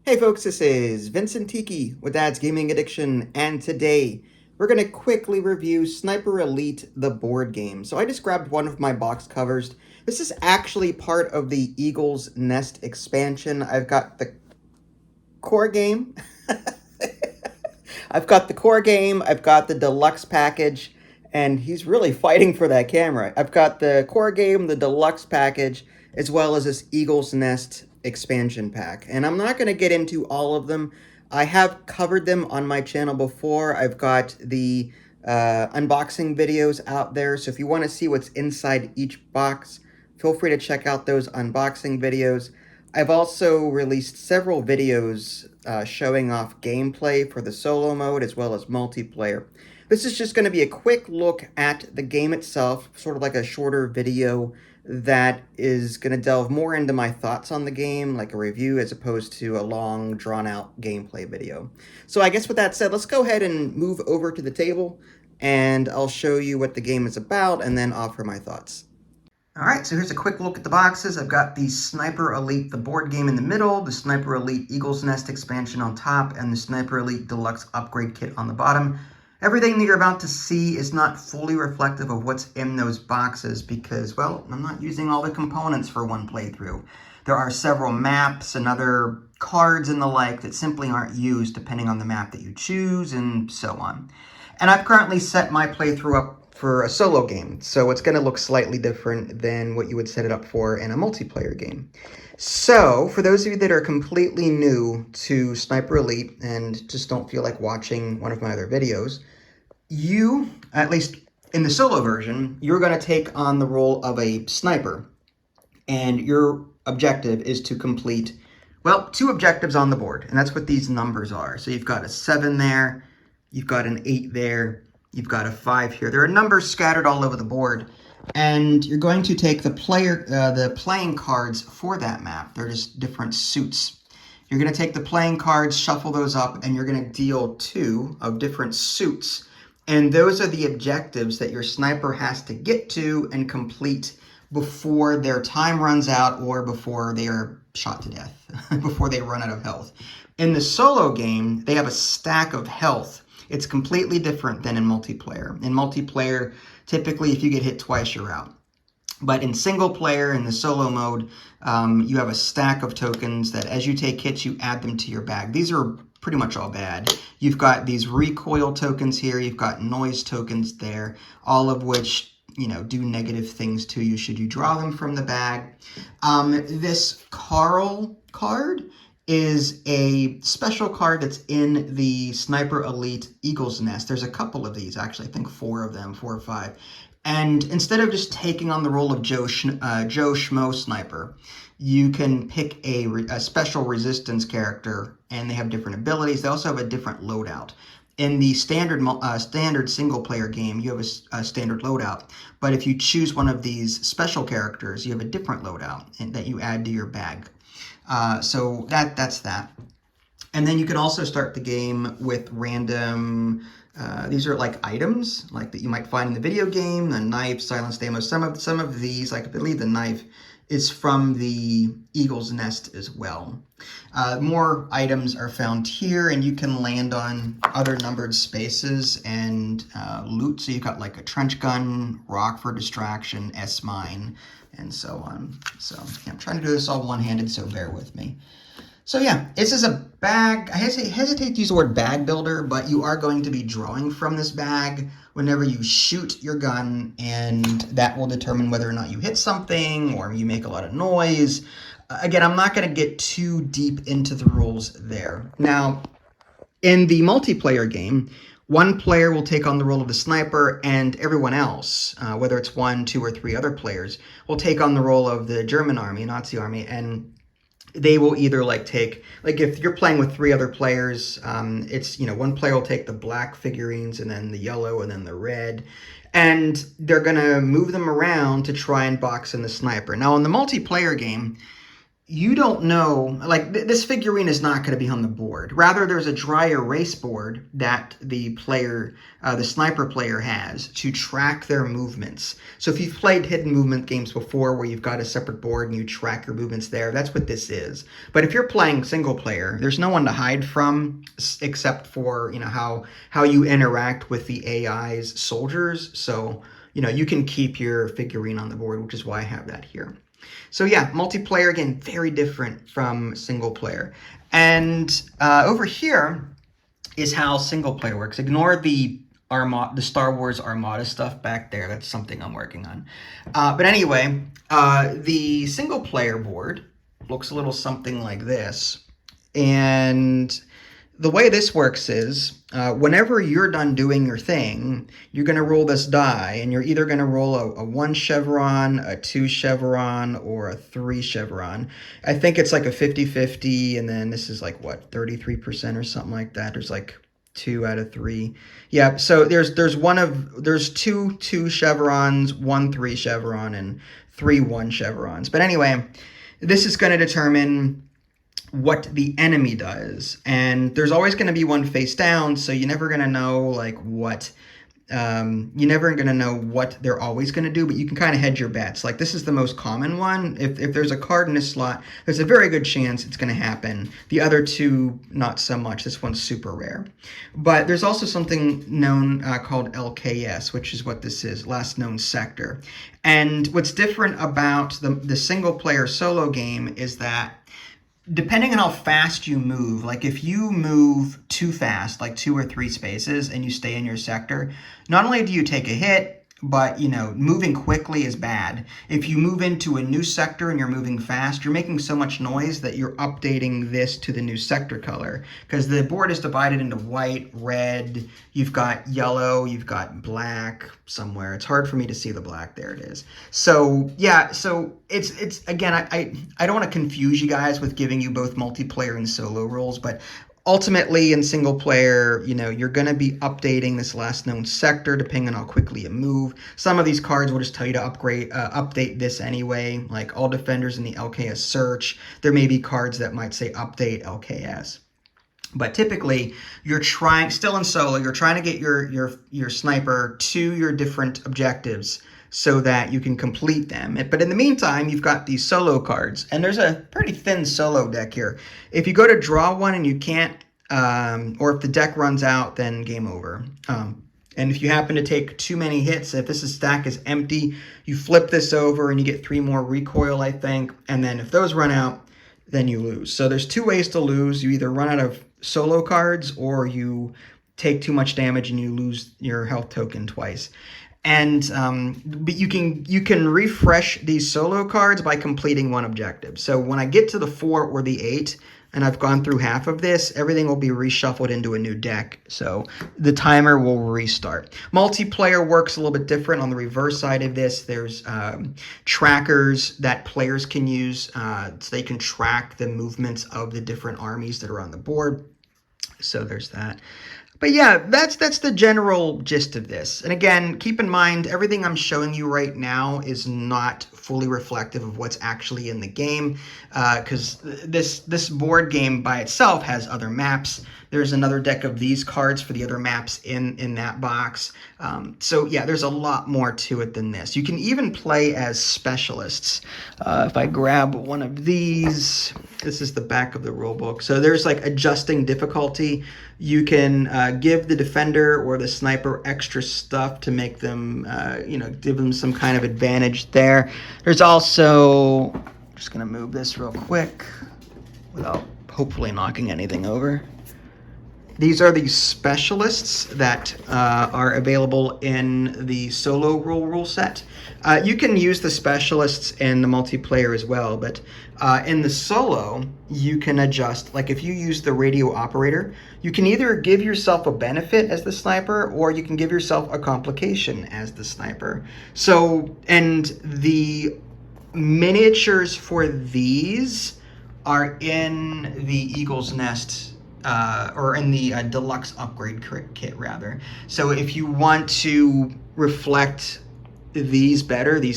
Hey folks, this is Vincent Tiki with Dad's Gaming Addiction, and today we're going to quickly review Sniper Elite, the board game. So I just grabbed one of my box covers. This is actually part of the Eagle's Nest expansion. I've got the core game. I've got the deluxe package, and he's really fighting for that camera. I've got the core game, the deluxe package, as well as this Eagle's Nest expansion pack. And I'm not going to get into all of them. I have covered them on my channel before. I've got the unboxing videos out there, so if you want to see what's inside each box, feel free to check out those unboxing videos. I've also released several videos showing off gameplay for the solo mode as well as multiplayer. This is just going to be a quick look at the game itself, sort of like a shorter video that is going to delve more into my thoughts on the game, like a review, as opposed to a long, drawn-out gameplay video. So I guess with that said, let's go ahead and move over to the table, and I'll show you what the game is about and then offer my thoughts. Alright, so here's a quick look at the boxes. I've got the Sniper Elite, the board game in the middle, the Sniper Elite Eagle's Nest expansion on top, and the Sniper Elite Deluxe Upgrade Kit on the bottom. Everything that you're about to see is not fully reflective of what's in those boxes because, well, I'm not using all the components for one playthrough. There are several maps and other cards and the like that simply aren't used depending on the map that you choose and so on. And I've currently set my playthrough up for a solo game, so it's going to look slightly different than what you would set it up for in a multiplayer game. So, for those of you that are completely new to Sniper Elite and just don't feel like watching one of my other videos, you, at least in the solo version, you're going to take on the role of a sniper, and your objective is to complete, well, 2 objectives on the board, and that's what these numbers are. So you've got a 7 there, you've got an 8 there, you've got a 5 here. There are numbers scattered all over the board, and you're going to take the playing cards for that map. They're just different suits. You're going to take the playing cards, shuffle those up, and you're going to deal 2 of different suits. And those are the objectives that your sniper has to get to and complete before their time runs out or before they are shot to death, before they run out of health. In the solo game, they have a stack of health. It's completely different than in multiplayer. In multiplayer, typically if you get hit twice, you're out. But in single player, in the solo mode, you have a stack of tokens that as you take hits, you add them to your bag. These are pretty much all bad. You've got these recoil tokens here, you've got noise tokens there, all of which, you know, do negative things to you should you draw them from the bag. This Carl card is a special card that's in the Sniper Elite Eagle's Nest. There's a couple of these, actually. I think 4 of them, 4 or 5. And instead of just taking on the role of Joe Schmo Sniper, you can pick a special resistance character, and they have different abilities. They also have a different loadout. In the standard single-player game, you have a standard loadout. But if you choose one of these special characters, you have a different loadout that you add to your bag. So that's that. And then you can also start the game with random, these are like items, like that you might find in the video game, the knife, silenced ammo. Some of these, like I believe the knife, is from the Eagle's Nest as well. More items are found here, and you can land on other numbered spaces and loot. So you've got like a trench gun, rock for distraction, S-mine, and so on. So yeah, I'm trying to do this all one-handed, so bear with me. So yeah, this is a bag. I hesitate to use the word bag builder, but you are going to be drawing from this bag whenever you shoot your gun, and that will determine whether or not you hit something or you make a lot of noise. Again, I'm not going to get too deep into the rules there. Now, in the multiplayer game, one player will take on the role of the sniper, and everyone else, whether it's 1, 2, or 3 other players, will take on the role of the German army, Nazi army, and they will either take, if you're playing with 3 other players, it's, one player will take the black figurines and then the yellow and then the red, and they're going to move them around to try and box in the sniper. Now, in the multiplayer game, you don't know, like this figurine is not going to be on the board. Rather, there's a dry erase board that the player, the sniper player has to track their movements. So if you've played hidden movement games before where you've got a separate board and you track your movements there, that's what this is. But if you're playing single player, there's no one to hide from except for, how you interact with the AI's soldiers. So, you can keep your figurine on the board, which is why I have that here. So yeah, multiplayer, again, very different from single player. And over here is how single player works. Ignore the Star Wars Armada stuff back there. That's something I'm working on. But anyway, the single player board looks a little something like this. And the way this works is whenever you're done doing your thing, you're going to roll this die, and you're either going to roll a 1 chevron, a 2 chevron, or a 3 chevron. I think it's like a 50-50, and then this is like, what, 33% or something like that. There's like 2 out of 3. Yeah, so there's 2 chevrons, 1 3 chevron, and 3 1 chevrons. But anyway, this is going to determine what the enemy does, and there's always going to be one face down, so you're never going to know what they're always going to do, but you can kind of hedge your bets. Like, this is the most common one. If there's a card in this slot, there's a very good chance it's going to happen. The other two, not so much. This one's super rare. But there's also something known called LKS, which is what this is, last known sector. And what's different about the single player solo game is that depending on how fast you move, like if you move too fast, like 2 or 3 spaces, and you stay in your sector, not only do you take a hit, but, moving quickly is bad. If you move into a new sector and you're moving fast, you're making so much noise that you're updating this to the new sector color, because the board is divided into white, red, you've got yellow, you've got black somewhere. It's hard for me to see the black. There it is. So yeah, so it's again, I don't want to confuse you guys with giving you both multiplayer and solo rules, but ultimately, in single player, you're going to be updating this last known sector depending on how quickly you move. Some of these cards will just tell you to update this anyway, like all defenders in the LKS search. There may be cards that might say update LKS. But typically, still in solo, you're trying to get your sniper to your different objectives so that you can complete them. But in the meantime, you've got these solo cards, and there's a pretty thin solo deck here. If you go to draw one and you can't, or if the deck runs out, then game over. And if you happen to take too many hits, if this stack is empty, you flip this over and you get 3 more recoil, I think. And then if those run out, then you lose. So there's 2 ways to lose. You either run out of solo cards, or you take too much damage and you lose your health token twice. And but you can refresh these solo cards by completing one objective. So when I get to the 4 or the 8, and I've gone through half of this, everything will be reshuffled into a new deck. So the timer will restart. Multiplayer works a little bit different. On the reverse side of this, there's trackers that players can use, so they can track the movements of the different armies that are on the board. So there's that. But yeah, that's the general gist of this. And again, keep in mind, everything I'm showing you right now is not fully reflective of what's actually in the game, because this board game by itself has other maps. There's another deck of these cards for the other maps in that box. So yeah, there's a lot more to it than this. You can even play as specialists. If I grab one of these, this is the back of the rulebook. So there's like adjusting difficulty. You can give the defender or the sniper extra stuff to make them, give them some kind of advantage there. There's also, I'm just going to move this real quick without hopefully knocking anything over. These are the specialists that are available in the solo rule set. You can use the specialists in the multiplayer as well, but in the solo, you can adjust. Like if you use the radio operator, you can either give yourself a benefit as the sniper, or you can give yourself a complication as the sniper. So, and the miniatures for these are in the Eagle's Nest, or in the deluxe upgrade kit rather. So if you want to reflect these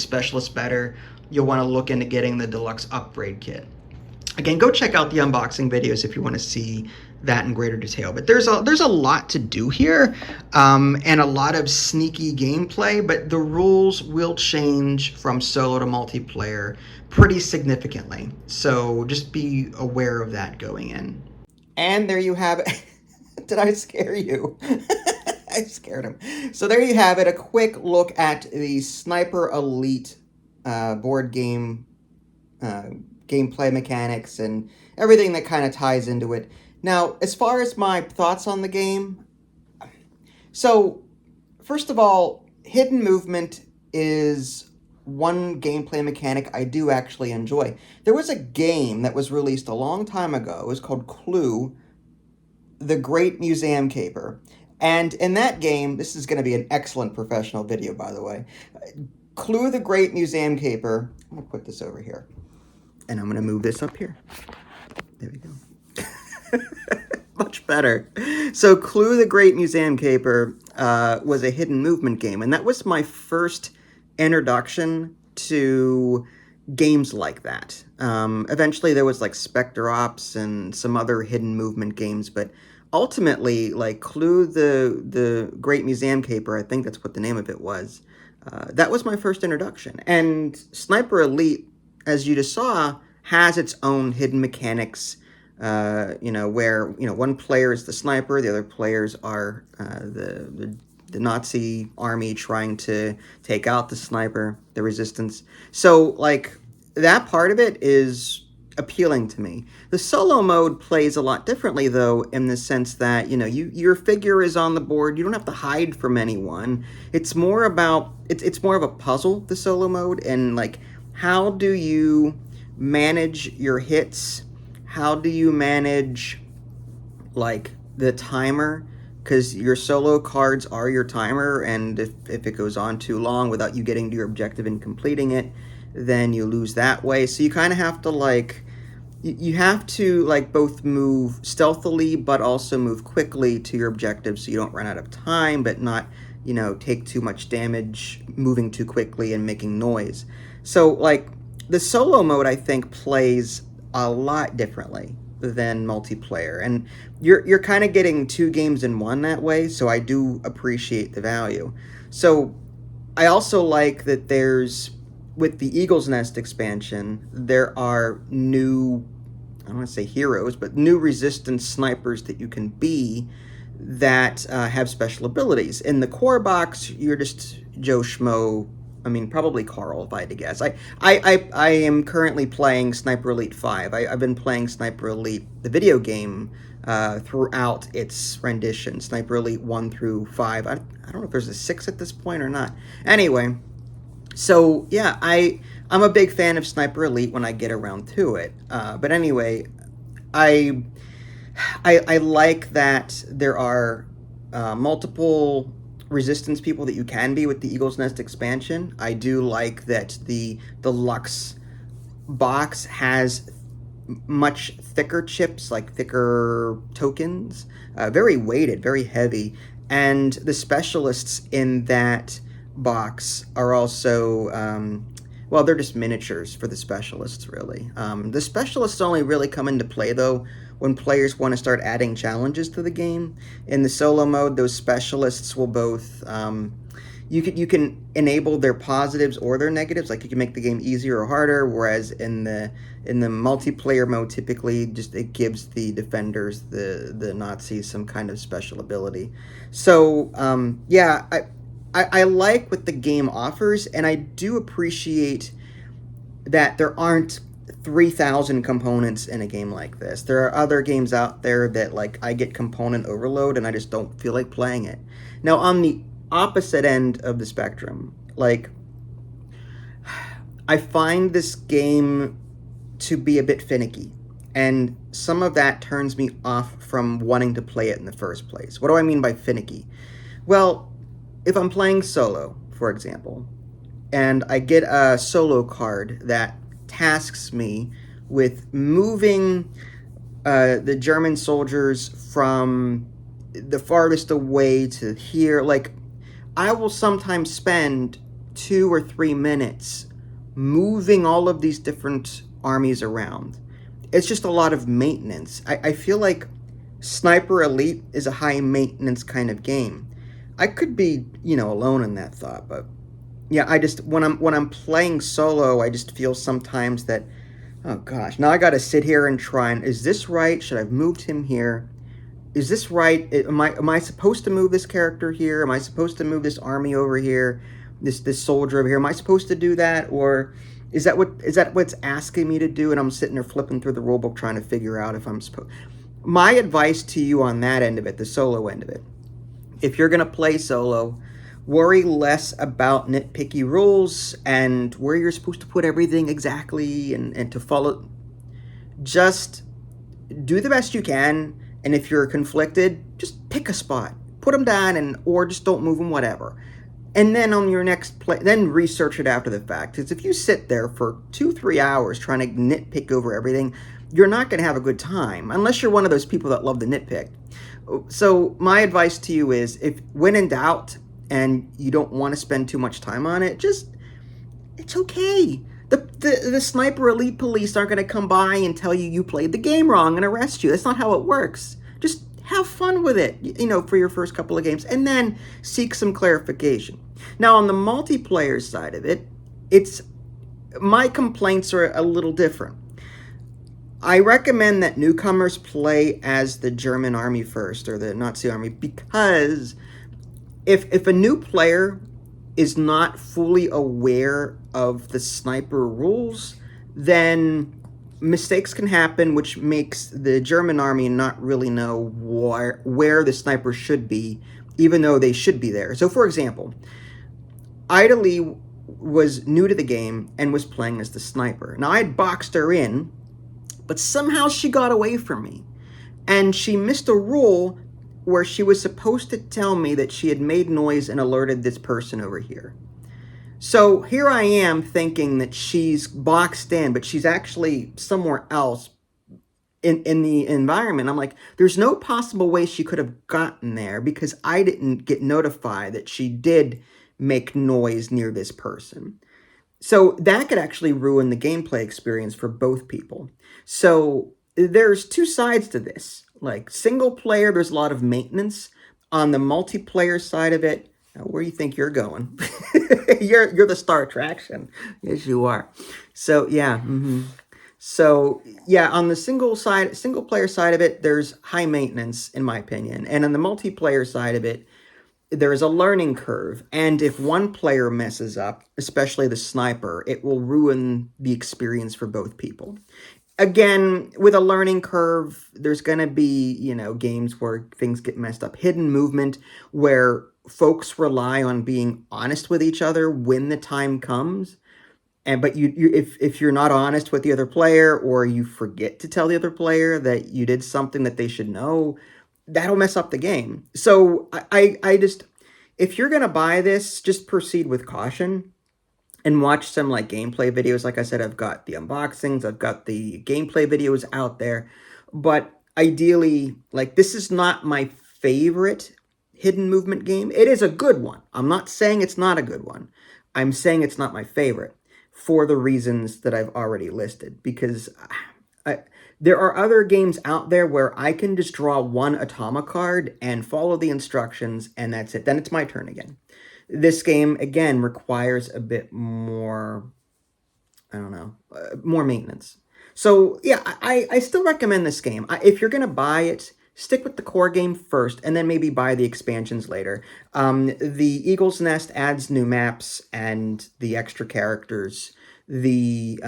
specialists better, you'll want to look into getting the deluxe upgrade kit. Again, go check out the unboxing videos if you want to see that in greater detail. But there's a lot to do here, and a lot of sneaky gameplay. But the rules will change from solo to multiplayer pretty significantly. So just be aware of that going in. And there you have it. Did I scare you? I scared him. So there you have it. A quick look at the Sniper Elite board game gameplay mechanics and everything that kind of ties into it. Now, as far as my thoughts on the game, so first of all, hidden movement is one gameplay mechanic I do actually enjoy. There was a game that was released a long time ago. It was called Clue, the Great Museum Caper. And in that game, this is going to be an excellent professional video, by the way. Clue, the Great Museum Caper. I'm going to put this over here. And I'm going to move this up here. There we go. Much better. So Clue, the Great Museum Caper was a hidden movement game. And that was my first introduction to games like that. Eventually there was like Spectre Ops and some other hidden movement games. But ultimately, like Clue, the Great Museum Caper, I think that's what the name of it was. That was my first introduction. And Sniper Elite, as you just saw, has its own hidden mechanics, where, one player is the sniper, the other players are the Nazi army trying to take out the sniper, the resistance. So, like, that part of it is appealing to me. The solo mode plays a lot differently, though, in the sense that, your figure is on the board. You don't have to hide from anyone. It's more about, it's more of a puzzle, the solo mode, and, like, how do you manage your hits? How do you manage, like, the timer? Because your solo cards are your timer, and if it goes on too long without you getting to your objective and completing it, then you lose that way. So you kind of have to, like, you have to, like, both move stealthily but also move quickly to your objective so you don't run out of time, but not, take too much damage moving too quickly and making noise. So, like, the solo mode, I think, plays a lot differently than multiplayer. And you're kind of getting two games in one that way, so I do appreciate the value. So I also like that with the Eagle's Nest expansion, there are new, I don't want to say heroes, but new resistance snipers that you can be that have special abilities. In the core box, you're just Joe Schmo. I mean, probably Carl, if I had to guess. I am currently playing Sniper Elite 5. I've been playing Sniper Elite, the video game, throughout its rendition. Sniper Elite 1 through 5. I don't know if there's a 6 at this point or not. Anyway, so, yeah, I'm a big fan of Sniper Elite when I get around to it. But anyway, I like that there are multiple resistance people that you can be with the Eagle's Nest expansion. I do like that the deluxe box has much thicker chips, like thicker tokens, very weighted, very heavy, and the specialists in that box are also they're just miniatures for the specialists, really. The specialists only really come into play, though, when players want to start adding challenges to the game. In the solo mode, those specialists will both, you can enable their positives or their negatives, like you can make the game easier or harder, whereas in the multiplayer mode, typically just it gives the defenders, the Nazis, some kind of special ability. So, I like what the game offers, and I do appreciate that there aren't 3,000 components in a game like this. There are other games out there that, like, I get component overload and I just don't feel like playing it. Now, on the opposite end of the spectrum, like, I find this game to be a bit finicky, and some of that turns me off from wanting to play it in the first place. What do I mean by finicky? Well, if I'm playing solo, for example, and I get a solo card that tasks me with moving the German soldiers from the farthest away to here, like, I will sometimes spend 2 or 3 minutes moving all of these different armies around. it's just a lot of maintenance. I feel like Sniper Elite is a high maintenance kind of game. I could be, alone in that thought, but yeah, I just when I'm playing solo, I just feel sometimes that, oh gosh, now I got to sit here and try and, is this right? Should I have moved him here? Is this right? Am I supposed to move this character here? Am I supposed to move this army over here? This soldier over here? Am I supposed to do that, or is that what's asking me to do? And I'm sitting there flipping through the rulebook trying to figure out if I'm supposed. My advice to you on that end of it, the solo end of it, if you're gonna play solo, worry less about nitpicky rules and where you're supposed to put everything exactly and to follow. Just do the best you can, and if you're conflicted, just pick a spot, put them down, and or just don't move them, whatever. And then on your next play, then research it after the fact. Because if you sit there for 2-3 hours trying to nitpick over everything, you're not going to have a good time unless you're one of those people that love to nitpick. So my advice to you is, if when in doubt and you don't want to spend too much time on it, just, it's okay. The Sniper Elite police aren't going to come by and tell you played the game wrong and arrest you. That's not how it works. Just have fun with it, for your first couple of games, and then seek some clarification. Now, on the multiplayer side of it, my complaints are a little different. I recommend that newcomers play as the German army first, or the Nazi army, because if a new player is not fully aware of the sniper rules, then mistakes can happen, which makes the German army not really know where the sniper should be, even though they should be there. So, for example, Ida Lee was new to the game and was playing as the sniper. Now, I had boxed her in, but somehow she got away from me. And she missed a rule where she was supposed to tell me that she had made noise and alerted this person over here. So here I am thinking that she's boxed in, but she's actually somewhere else in the environment. I'm like, there's no possible way she could have gotten there because I didn't get notified that she did make noise near this person. So that could actually ruin the gameplay experience for both people. So there's two sides to this. Like single player, there's a lot of maintenance. On the multiplayer side of it, where do you think you're going? You're the star attraction. Yes, you are. So yeah. So yeah, on the single player side of it, there's high maintenance in my opinion. And on the multiplayer side of it, there's a learning curve. And if one player messes up, especially the sniper, it will ruin the experience for both people. Again, with a learning curve, there's going to be, games where things get messed up. Hidden movement, where folks rely on being honest with each other when the time comes. But if you're not honest with the other player, or you forget to tell the other player that you did something that they should know, that'll mess up the game. So I just, if you're going to buy this, just proceed with caution. And watch some gameplay videos. Like I said, I've got the unboxings, I've got the gameplay videos out there. But ideally, this is not my favorite hidden movement game. It is a good one. I'm not saying it's not a good one. I'm saying it's not my favorite for the reasons that I've already listed. Because there are other games out there where I can just draw one Atomic card and follow the instructions, and that's it. Then it's my turn again. This game, again, requires a bit more, more maintenance. So, yeah, I still recommend this game. If you're going to buy it, stick with the core game first, and then maybe buy the expansions later. The Eagle's Nest adds new maps and the extra characters. The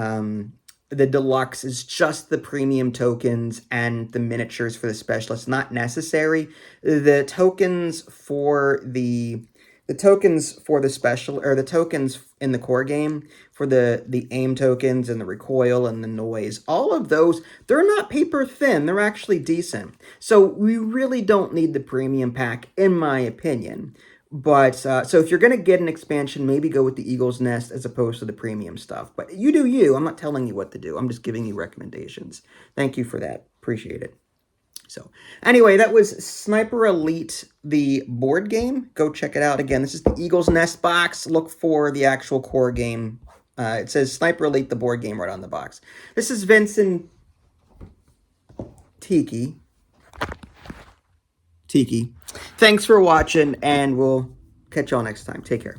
deluxe is just the premium tokens and the miniatures for the specialists, not necessary. The tokens for the special, or the tokens in the core game for the aim tokens and the recoil and the noise, all of those, they're not paper thin. They're actually decent. So we really don't need the premium pack, in my opinion. But so if you're going to get an expansion, maybe go with the Eagle's Nest as opposed to the premium stuff. But you do you. I'm not telling you what to do. I'm just giving you recommendations. Thank you for that. Appreciate it. So anyway, that was Sniper Elite, the board game. Go check it out. Again, this is the Eagle's Nest box. Look for the actual core game. It says Sniper Elite, the board game, right on the box. This is Vincent. Tiki. Tiki. Thanks for watching, and we'll catch y'all next time. Take care.